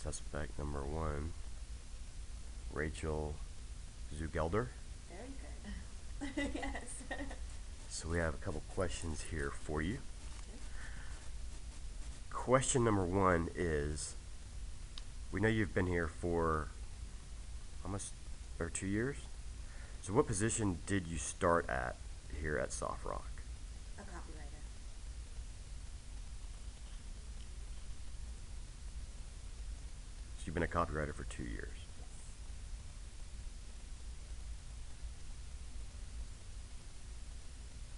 suspect number one, Rachel Zugelder. Very good. Yes. So we have a couple questions here for you. Question number one is, we know you've been here for almost 2 years. So what position did you start at here at Soft Rock? A copywriter. So you've been a copywriter for 2 years. Yes.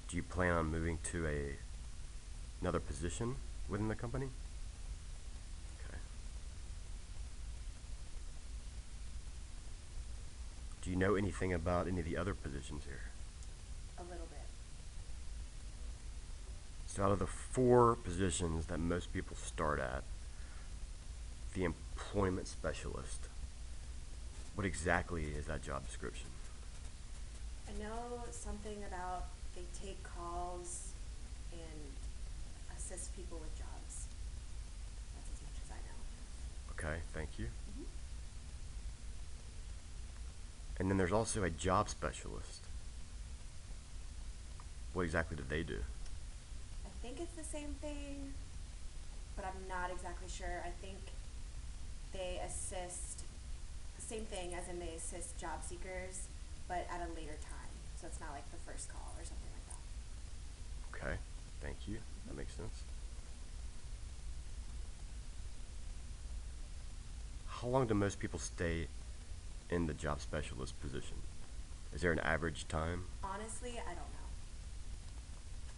Do you plan on moving to another position within the company? Okay. Do you know anything about any of the other positions here? A little bit. So out of the 4 positions that most people start at, the employment specialist, what exactly is that job description? I know something about they take calls and assist people with jobs. That's as much as I know. Okay, thank you. Mm-hmm. And then there's also a job specialist. What exactly do they do? I think it's the same thing, but I'm not exactly sure. I think they assist, same thing as in they assist job seekers, but at a later time. So it's not like the first call or something like that. Okay, thank you. That makes sense. How long do most people stay in the job specialist position? Is there an average time? Honestly, I don't know.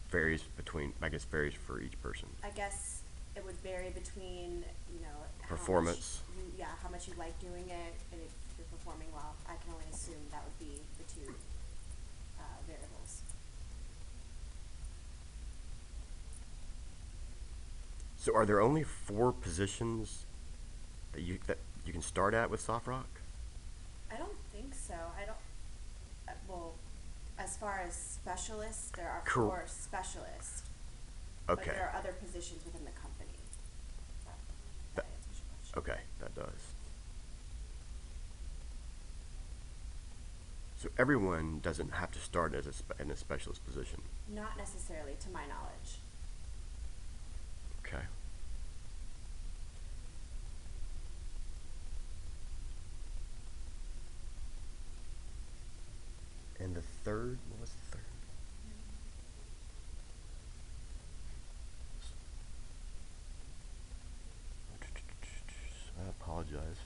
Varies between, I guess varies for each person. I guess it would vary between, Performance. how much you like doing it, and if you're performing well. I can only assume that would be the two variables. So are there only 4 positions that you can start at with Soft Rock? I don't think so. I don't. Well, as far as specialists, there are Cool. 4 specialists, but Okay. there are other positions within the company. That answers your question. Okay, that does. So everyone doesn't have to start as in a specialist position. Not necessarily, to my knowledge. Okay. And the third, what was the third? I apologize.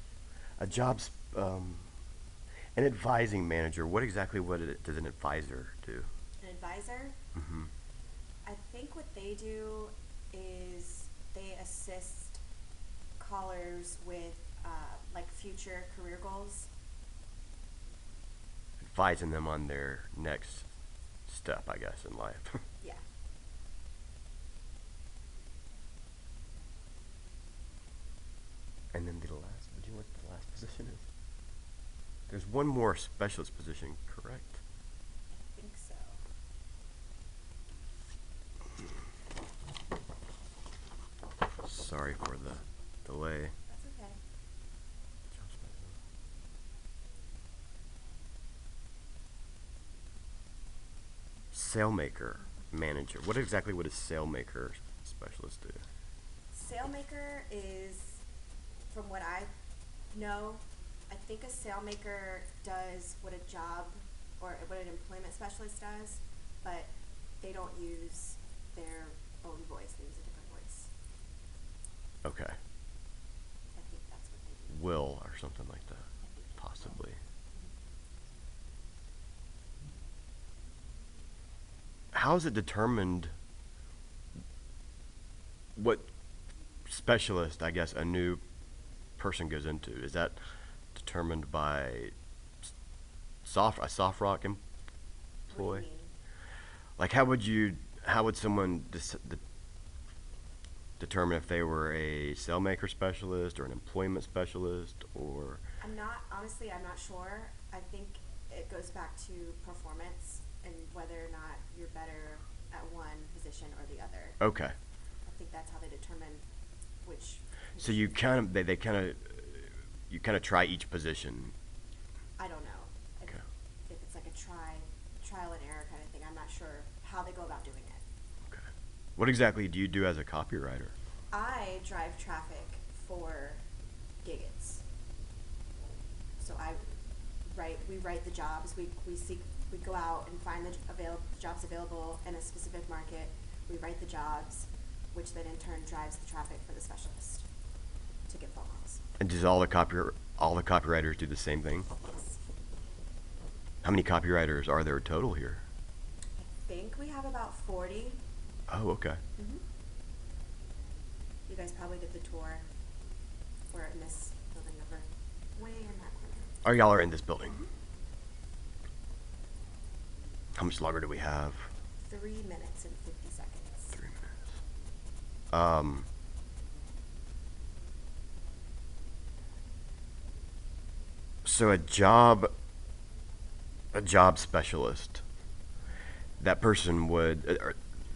A jobs, an advising manager. What exactly does an advisor do? An advisor, Mm-hmm. I think what they do is they assist callers with like future career goals. Advising them on their next step, I guess, in life. Yeah. And then the last, would you know what the last position is? There's one more specialist position, correct? I think so. Sorry for the delay. That's okay. Salemaker manager. What exactly would a salemaker specialist do? Sailmaker is, from what I know, I think a sailmaker does what a job or what an employment specialist does, but they don't use their own voice. They use a different voice. Okay. I think that's what they do. Will or something like that, I think it's possibly. How is it determined what specialist, I guess, a new person goes into? Is that determined by a soft rock What do employee? you mean? Like, how would someone determine if they were a cellmaker specialist or an employment specialist or? Honestly, I'm not sure. I think it goes back to performance and whether or not you're better at one position or the other. Okay. I think that's how they determine which. So you kind of, they kind of you kind of try each position. I don't know if, Okay. if it's like a trial and error kind of thing. I'm not sure how they go about doing it. Okay. What exactly do you do as a copywriter? I drive traffic for Giggets. So we write the jobs. We go out and find the jobs available in a specific market. We write the jobs, which then in turn drives the traffic for the specialist to get phone calls. And does all the copywriters do the same thing? Yes. How many copywriters are there total here? I think we have about 40. Oh, okay. Mm-hmm. You guys probably did the tour. We're in this building over way in that corner. Oh, y'all are in this building. Mm-hmm. How much longer do we have? 3 minutes and 50 seconds. 3 minutes. So a job specialist, that person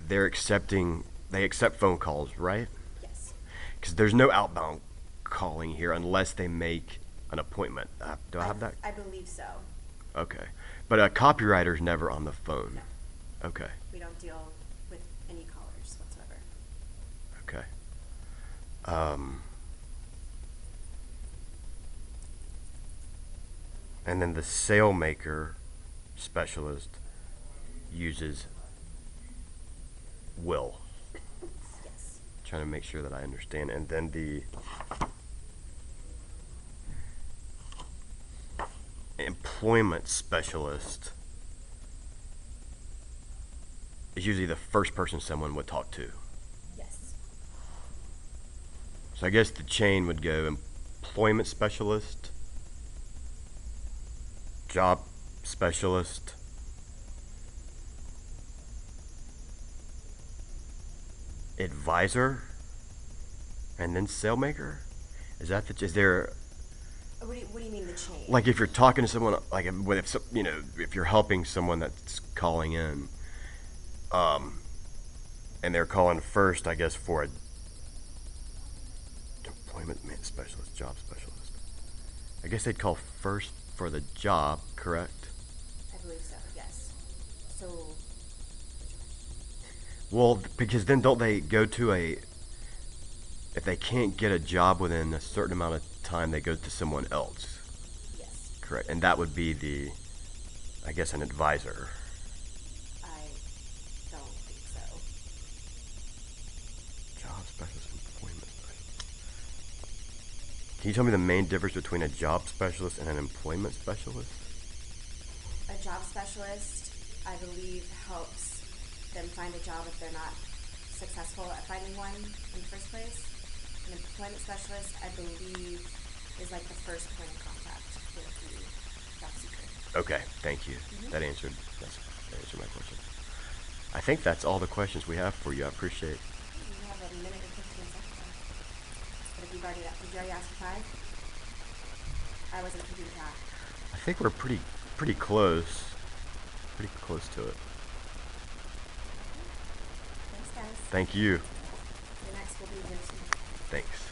they accept phone calls, right? Yes. Because there's no outbound calling here unless they make an appointment. Do I have that? I believe so. Okay. But a copywriter's never on the phone. No. Okay. We don't deal with any callers whatsoever. Okay. And then the sale maker specialist uses will. Yes. Trying to make sure that I understand. And then the employment specialist is usually the first person someone would talk to. Yes. So I guess the chain would go employment specialist, job specialist, advisor, and then sale maker. Is there What do you mean the chain? like if you're talking to someone like if you're helping someone that's calling in, and they're calling first, I guess for a employment specialist, job specialist. I guess they'd call first for the job, correct? I believe so. Yes. So. Well, because then don't they go to if they can't get a job within a certain amount of time, they go to someone else, Yes. correct? And that would be I guess, an advisor. I don't think so. Job specialist, employment specialist. Can you tell me the main difference between a job specialist and an employment specialist? A job specialist, I believe, helps them find a job if they're not successful at finding one in the first place. An employment specialist, I believe, is like the first point of contact with the job seeker. Okay, thank you. Mhm. That answered my question. I think that's all the questions we have for you. I appreciate. We have a minute and 15 seconds left. But if did you already ask for 5? I wasn't keeping track. I think we're pretty close. Pretty close to it. Thanks, guys. Thank you. Your next will be here soon. Thanks.